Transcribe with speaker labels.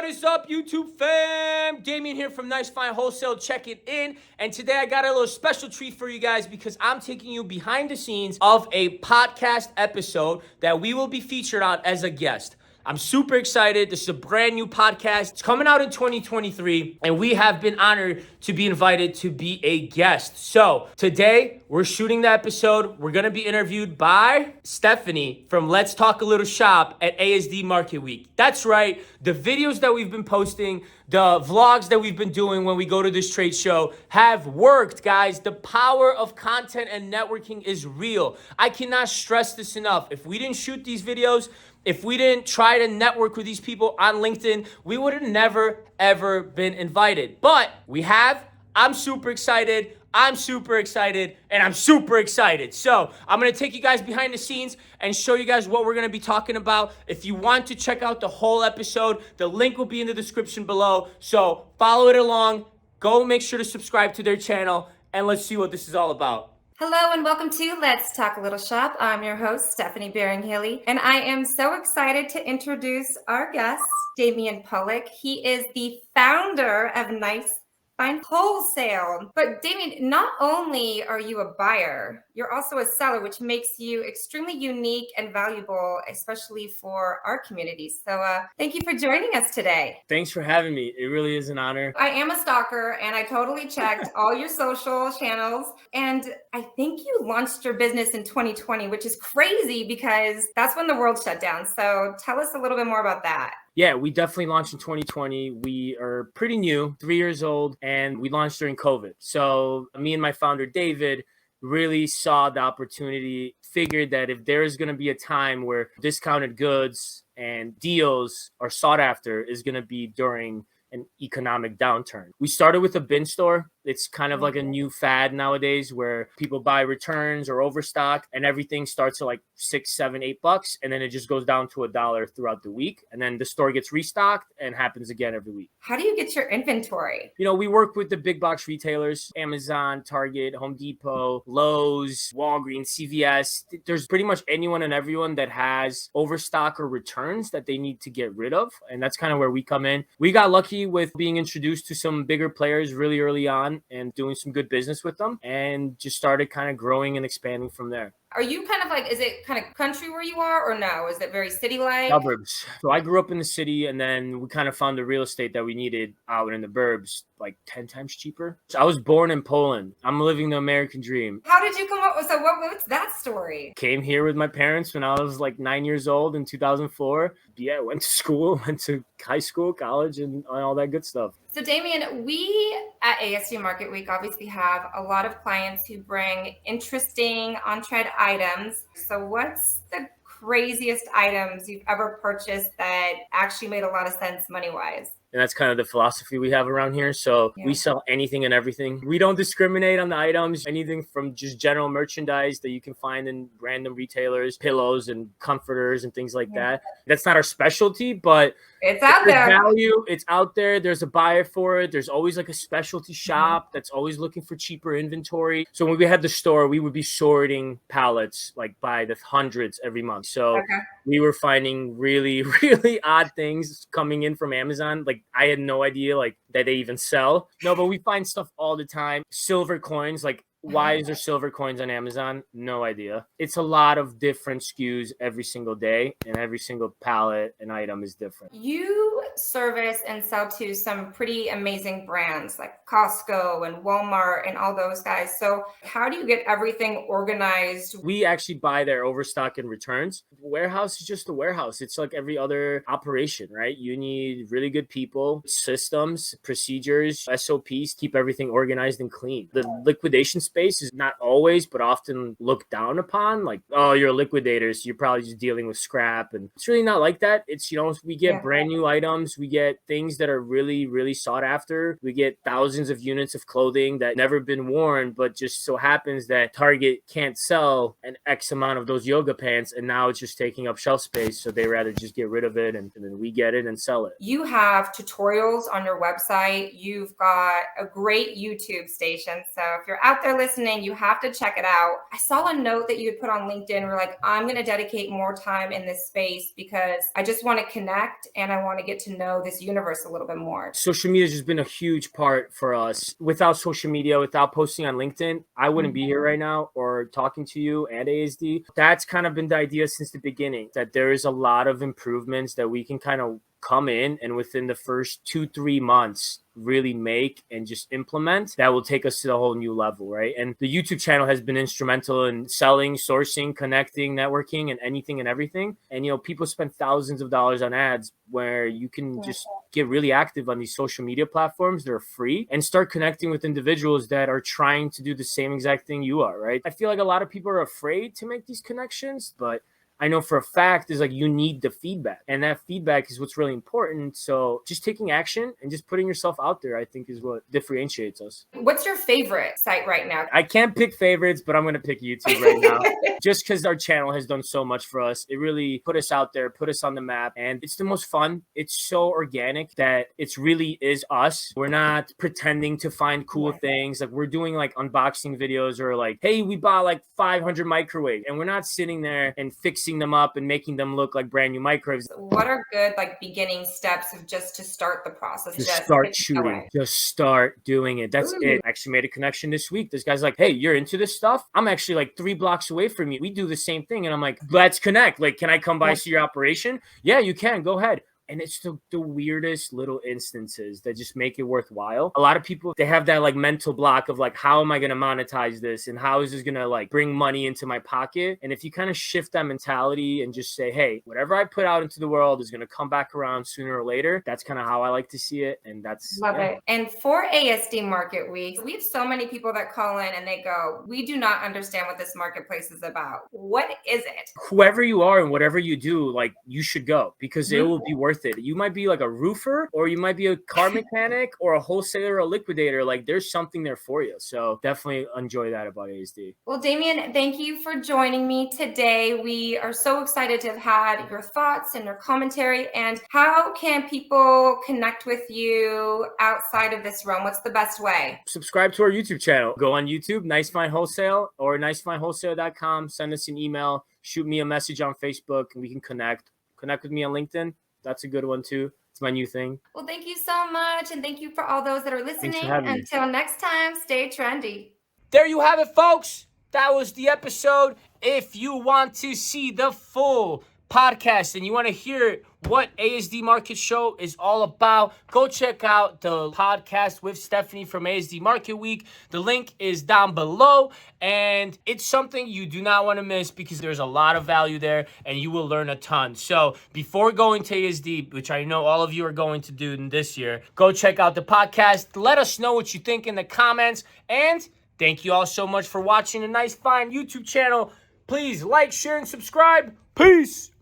Speaker 1: What is up, YouTube fam? Damien here from Nice Fine Wholesale checking in. And today I got a little special treat for you guys because I'm taking you behind the scenes of a podcast episode that we will be featured on as a guest. I'm super excited. This is a brand new podcast. It's coming out in 2023, and we have been honored to be invited to be a guest. So today, we're shooting the episode. We're going to be interviewed by Stephanie from Let's Talk a Little Shop at ASD MarketWeek. That's right. The videos that we've been posting, the vlogs that we've been doing when we go to this trade show have worked, guys. The power of content and networking is real. I cannot stress this enough. If we didn't shoot these videos, if we didn't try to network with these people on LinkedIn, we would have never, ever been invited. But we have. I'm super excited. I'm super excited. And I'm super excited. So I'm going to take you guys behind the scenes and show you guys what we're going to be talking about. If you want to check out the whole episode, the link will be in the description below. So follow it along. Go make sure to subscribe to their channel. And let's see what this is all about.
Speaker 2: Hello and welcome to Let's Talk a Little Shop. I'm your host, Stephanie Beringhele, and I am so excited to introduce our guest, Damien Pollock. He is the founder of Nice Fine Wholesale. But Damien, not only are you a buyer, you're also a seller, which makes you extremely unique and valuable, especially for our community. So thank you for joining us today.
Speaker 1: Thanks for having me. It really is an honor.
Speaker 2: I am a stalker and I totally checked all your social channels. And I think you launched your business in 2020, which is crazy because that's when the world shut down. So tell us a little bit more about that.
Speaker 1: Yeah, we definitely launched in 2020. We are pretty new, 3 years old, and we launched during COVID. So me and my founder, David, really saw the opportunity, figured that if there is going to be a time where discounted goods and deals are sought after is going to be during an economic downturn. We started with a bin store. It's kind of like a new fad nowadays where people buy returns or overstock and everything starts at like $6, $7, $8. And then it just goes down to $1 throughout the week. And then the store gets restocked and happens again every week.
Speaker 2: How do you get your inventory?
Speaker 1: You know, we work with the big box retailers, Amazon, Target, Home Depot, Lowe's, Walgreens, CVS. There's pretty much anyone and everyone that has overstock or returns that they need to get rid of. And that's kind of where we come in. We got lucky with being introduced to some bigger players really early on and doing some good business with them and just started kind of growing and expanding from there.
Speaker 2: Are you kind of like, is it kind of country where you are or no? Is it very city-like?
Speaker 1: Suburbs. So I grew up in the city and then we kind of found the real estate that we needed out in the burbs, like 10 times cheaper. So I was born in Poland. I'm living the American dream.
Speaker 2: How did you come up with, so what's that story?
Speaker 1: Came here with my parents when I was like 9 years old in 2004. Yeah, went to school, went to high school, college, and all that good stuff.
Speaker 2: So Damien, we at ASD Market Week obviously have a lot of clients who bring interesting on-trend items. So what's the craziest items you've ever purchased that actually made a lot of sense money-wise?
Speaker 1: And that's kind of the philosophy we have around here. So we sell anything and everything. We don't discriminate on the items, anything from just general merchandise that you can find in random retailers, pillows and comforters and things like that. That's not our specialty, but
Speaker 2: it's out there.
Speaker 1: Value, it's out there. There's a buyer for it. There's always like a specialty shop that's always looking for cheaper inventory. So when we had the store, we would be sorting pallets like by the hundreds every month. So we were finding really, really odd things coming in from Amazon. Like I had no idea like that they even sell. No, but we find stuff all the time. Silver coins, like why is there silver coins on Amazon? No idea. It's a lot of different SKUs every single day, and every single pallet and item is different.
Speaker 2: You service and sell to some pretty amazing brands like Costco and Walmart and all those guys. So how do you get everything organized?
Speaker 1: We actually buy their overstock and returns. Warehouse is just a warehouse. It's like every other operation, right? You need really good people, systems, procedures, SOPs, keep everything organized and clean. The liquidation space is not always, but often looked down upon. Like, oh, you're a liquidator, so you're probably just dealing with scrap. And it's really not like that. It's, you know, we get brand new items. We get things that are really, really sought after. We get thousands of units of clothing that never been worn, but just so happens that Target can't sell an X amount of those yoga pants. And now it's just taking up shelf space. So they rather just get rid of it and then we get it and sell it.
Speaker 2: You have tutorials on your website. You've got a great YouTube station. So if you're out there listening, you have to check it out. I saw a note that you had put on LinkedIn where like, I'm going to dedicate more time in this space because I just want to connect and I want to get to know this universe a little bit more.
Speaker 1: Social media has just been a huge part for us. Without social media, without posting on LinkedIn, I wouldn't be here right now or talking to you and ASD. That's kind of been the idea since the beginning, that there is a lot of improvements that we can kind of come in and within the first 2-3 months really make and just implement that will take us to a whole new level, right? And the YouTube channel has been instrumental in selling, sourcing, connecting, networking, and anything and everything. And people spend thousands of dollars on ads where you can just get really active on these social media platforms. They're free, and start connecting with individuals that are trying to do the same exact thing you are, right? I feel like a lot of people are afraid to make these connections, but I know for a fact is like you need the feedback, and that feedback is what's really important. So just taking action and just putting yourself out there, I think, is what differentiates us.
Speaker 2: What's your favorite site right now?
Speaker 1: I can't pick favorites, but I'm going to pick YouTube right now just because our channel has done so much for us. It really put us out there, put us on the map, and it's the most fun. It's so organic that it really is us. We're not pretending to find cool things. Like we're doing like unboxing videos or like, hey, we bought like 500 microwaves, and we're not sitting there and fixing them up and making them look like brand new microwaves.
Speaker 2: What are good like beginning steps of just to start the process?
Speaker 1: Just start shooting. Just start doing it. That's it. I actually made a connection this week. This guy's like, hey, you're into this stuff? I'm actually like 3 blocks away from you. We do the same thing. And I'm like, let's connect. Like, can I come by see your operation? Yeah, you can. Go ahead. And it's the weirdest little instances that just make it worthwhile. A lot of people, they have that like mental block of like, how am I going to monetize this? And how is this going to like bring money into my pocket? And if you kind of shift that mentality and just say, hey, whatever I put out into the world is going to come back around sooner or later. That's kind of how I like to see it. And that's
Speaker 2: Love it. And for ASD Market Week, we have so many people that call in and they go, we do not understand what this marketplace is about. What is it?
Speaker 1: Whoever you are and whatever you do, like you should go because it will be worth it. You might be like a roofer, or you might be a car mechanic, or a wholesaler, or a liquidator. Like there's something there for you. So definitely enjoy that about ASD.
Speaker 2: Well, Damien, thank you for joining me today. We are so excited to have had your thoughts and your commentary. And how can people connect with you outside of this realm? What's the best way?
Speaker 1: Subscribe to our YouTube channel. Go on YouTube, Nice Fine Wholesale, or nicefindwholesale.com. Send us an email, shoot me a message on Facebook, and we can connect. Connect with me on LinkedIn. That's a good one too. It's my new thing.
Speaker 2: Well, thank you so much. And thank you for all those that are listening. Until next time, stay trendy.
Speaker 1: There you have it, folks. That was the episode. If you want to see the full podcast and you want to hear what ASD Market Show is all about, go check out the podcast with Stephanie from ASD Market Week. The link is down below, and it's something you do not want to miss because there's a lot of value there and you will learn a ton. So before going to ASD, which I know all of you are going to do this year, go check out the podcast. Let us know what you think in the comments, and thank you all so much for watching the Nice Fine YouTube channel. Please like, share, and subscribe. Peace.